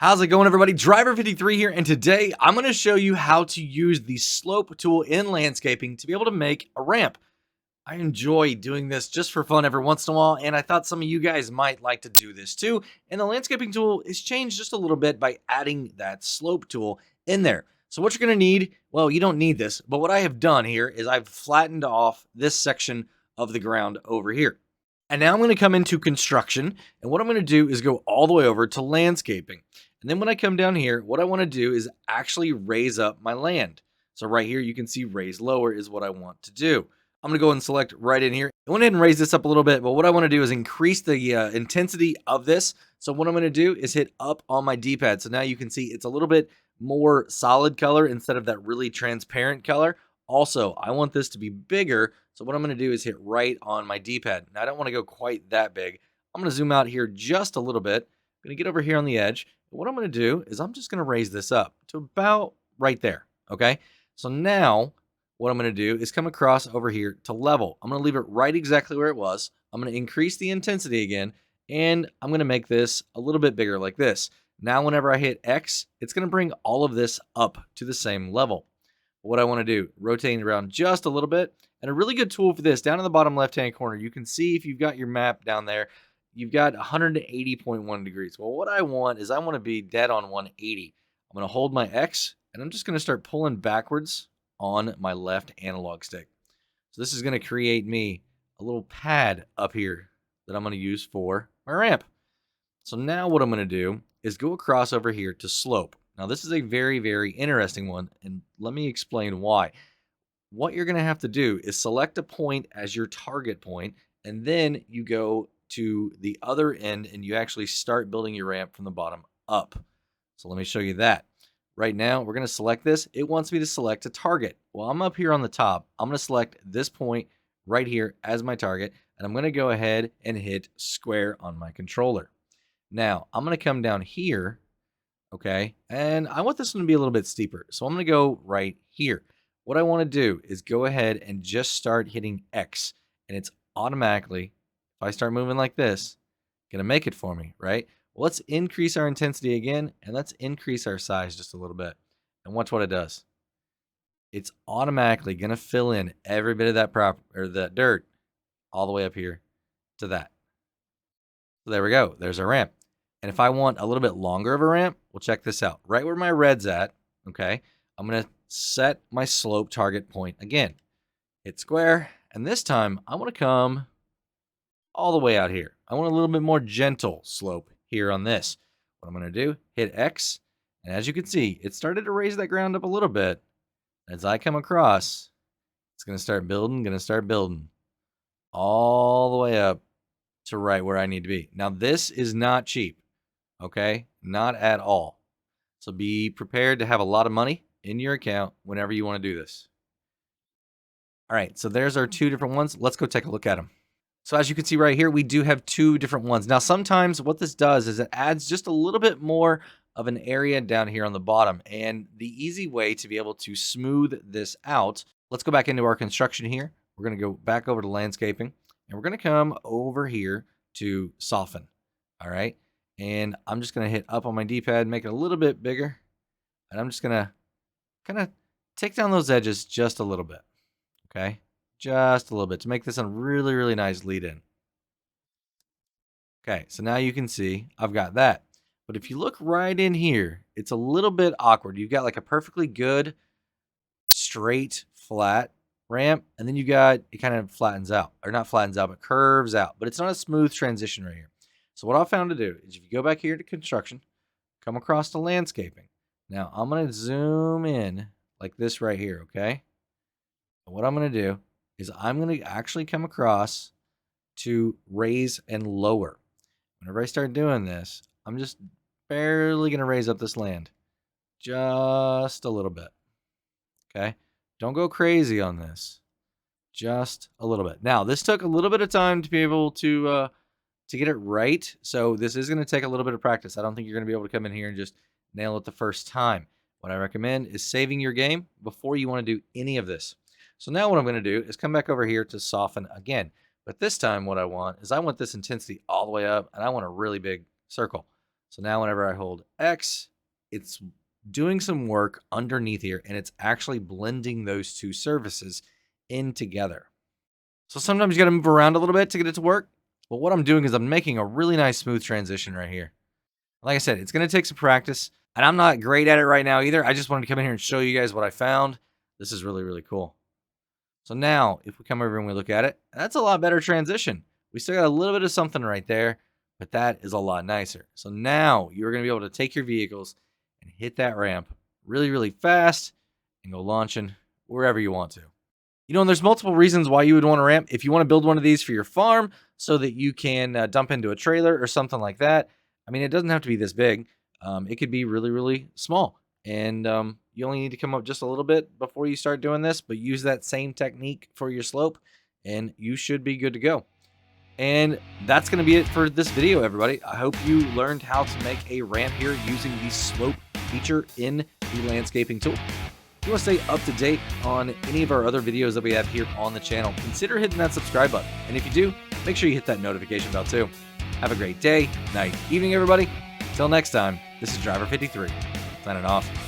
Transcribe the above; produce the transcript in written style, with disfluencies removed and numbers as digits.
How's it going, everybody? Driver53 here, and today I'm going to show you how to use the slope tool in landscaping to be able to make a ramp. I enjoy doing this just for fun every once in a while, and I thought some of you guys might like to do this too. And the landscaping tool is changed just a little bit by adding that slope tool in there. So what you're going to need, well, you don't need this, but what I have done here is I've flattened off this section of the ground over here. And now I'm going to come into construction, and what I'm going to do is go all the way over to landscaping. And then when I come down here, what I want to do is actually raise up my land. So right here, you can see raise lower is what I want to do. I'm going to go and select right in here. I went ahead and raise this up a little bit, but what I want to do is increase the intensity of this. So what I'm going to do is hit up on my D-pad. So now you can see it's a little bit more solid color instead of that really transparent color. Also, I want this to be bigger. So what I'm going to do is hit right on my D-pad. Now, I don't want to go quite that big. I'm going to zoom out here just a little bit. I'm going to get over here on the edge. And what I'm going to do is I'm just going to raise this up to about right there. Okay. So now what I'm going to do is come across over here to level. I'm going to leave it right exactly where it was. I'm going to increase the intensity again, and I'm going to make this a little bit bigger like this. Now, whenever I hit X, it's going to bring all of this up to the same level. What I want to do, rotating around just a little bit, and a really good tool for this, down in the bottom left-hand corner, you can see if you've got your map down there, you've got 180.1 degrees. Well, what I want is I want to be dead on 180. I'm going to hold my X, and I'm just going to start pulling backwards on my left analog stick. So this is going to create me a little pad up here that I'm going to use for my ramp. So now what I'm going to do is go across over here to slope. Now this is a very, very interesting one, and let me explain why. What you're going to have to do is select a point as your target point, and then you go to the other end and you actually start building your ramp from the bottom up. So let me show you that. Right now, we're going to select this. It wants me to select a target. Well, I'm up here on the top. I'm going to select this point right here as my target, and I'm going to go ahead and hit square on my controller. Now, I'm going to come down here, okay, and I want this one to be a little bit steeper, so I'm going to go right here. What I want to do is go ahead and just start hitting X, and it's automatically, if I start moving like this, going to make it for me, right? Well, let's increase our intensity again, and let's increase our size just a little bit. And watch what it does. It's automatically going to fill in every bit of that dirt all the way up here to that. So there we go. There's our ramp. And if I want a little bit longer of a ramp, well, check this out. Right where my red's at, okay, I'm going to set my slope target point again. Hit square, and this time I want to come all the way out here. I want a little bit more gentle slope here on this. What I'm going to do, hit X, and as you can see, it started to raise that ground up a little bit. As I come across, it's going to start building all the way up to right where I need to be. Now, this is not cheap, okay? Not at all. So be prepared to have a lot of money in your account whenever you want to do this. All right, so there's our two different ones. Let's go take a look at them. So as you can see right here, we do have two different ones. Now, sometimes what this does is it adds just a little bit more of an area down here on the bottom. And the easy way to be able to smooth this out, let's go back into our construction here. We're going to go back over to landscaping, and we're going to come over here to soften. All right. And I'm just going to hit up on my D-pad, make it a little bit bigger. And I'm just going to kind of take down those edges just a little bit. Okay. Just a little bit to make this a really, really nice lead in. Okay, so now you can see I've got that. But if you look right in here, it's a little bit awkward. You've got like a perfectly good, straight, flat ramp, and then you got, it kind of flattens out. Or not flattens out, but curves out. But it's not a smooth transition right here. So what I found to do is if you go back here to construction, come across to landscaping. Now I'm going to zoom in like this right here, okay? And what I'm going to do is I'm going to actually come across to raise and lower. Whenever I start doing this, I'm just barely going to raise up this land. Just a little bit. Okay? Don't go crazy on this. Just a little bit. Now, this took a little bit of time to be able to get it right. So this is going to take a little bit of practice. I don't think you're going to be able to come in here and just nail it the first time. What I recommend is saving your game before you want to do any of this. So now what I'm going to do is come back over here to soften again. But this time what I want is I want this intensity all the way up, and I want a really big circle. So now whenever I hold X, it's doing some work underneath here, and it's actually blending those two surfaces in together. So sometimes you got to move around a little bit to get it to work. But what I'm doing is I'm making a really nice smooth transition right here. Like I said, it's going to take some practice, and I'm not great at it right now either. I just wanted to come in here and show you guys what I found. This is really, really cool. So now if we come over and we look at it, that's a lot better transition. We still got a little bit of something right there, but that is a lot nicer. So now you're going to be able to take your vehicles and hit that ramp really, really fast and go launching wherever you want to. You know, and there's multiple reasons why you would want a ramp. If you want to build one of these for your farm so that you can dump into a trailer or something like that, I mean, it doesn't have to be this big. It could be really, really small. And you only need to come up just a little bit before you start doing this, but use that same technique for your slope, and you should be good to go. And that's going to be it for this video, everybody. I hope you learned how to make a ramp here using the slope feature in the landscaping tool. If you want to stay up to date on any of our other videos that we have here on the channel, consider hitting that subscribe button. And if you do, make sure you hit that notification bell too. Have a great day, night, evening, everybody. Until next time, this is Driver53, signing off.